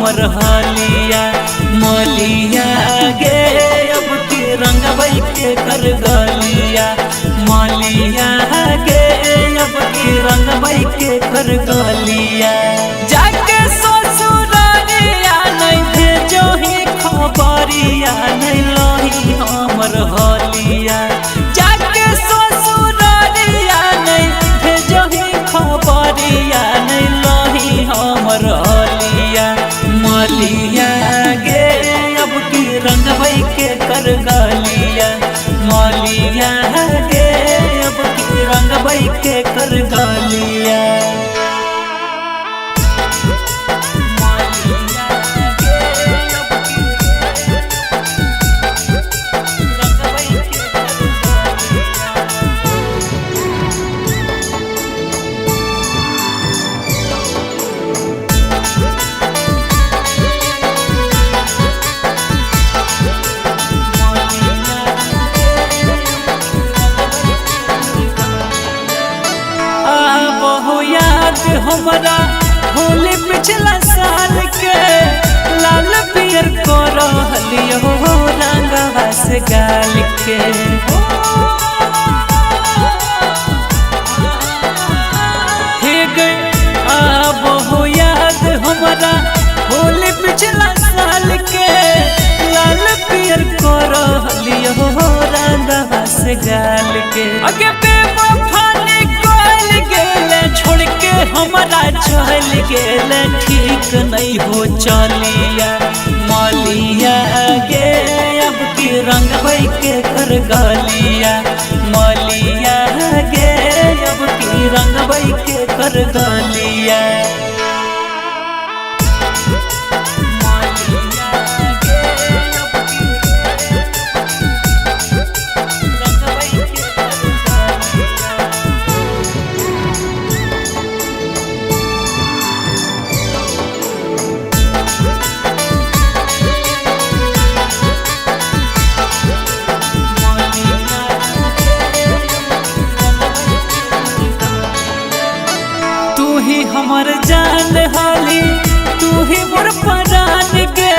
हमर हलिया मलिया गे अब की रंगबई के कर गलिया मलिया गे अब की रंगबई के कर गलिया जाके ससुरारिया नहीं भेजो ही खबरिया नहीं लही हमर हलिया जाके ससुरारिया नहीं भेजो ही खबरिया नहीं लही हमर हलिया मलिया गे अब की रंगबई के कर गलिया मलिया गे अब की रंगबई के कर गलिया हमारा होली पिछला साल के लाल पियर को रहलियो रंगवा से गाल के हे गए अब हो याद हमारा होली पिछला साल के लाल पियर को रहलियो रंगवा से गाल के आगे बेवफा निकल गेले छोड़ के हमारा चल गेले ठीक नहीं हो चलिया मलिया गे अब की रंगबई के कर गलिया मलिया गे अब की रंगबई के कर गलिया हमर जान हाली तू ही मोर परान के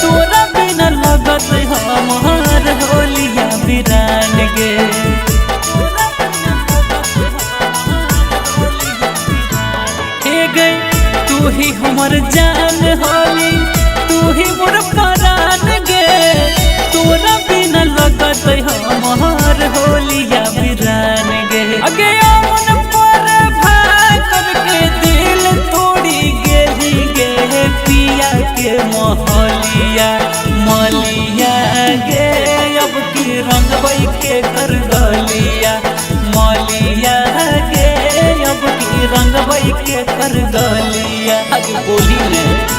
तोरा बिना लगत हमार होलिया बिरान गे हे गई तू ही हमर जान हाली तू ही मोर परान गे तोरा बिना लगत हमार होलिया बिरान गे अगे के महलिया मलिया गे अब की रंगबई के कर गलिया मलिया गे अब की रंगबई के कर गलिया बोली ने।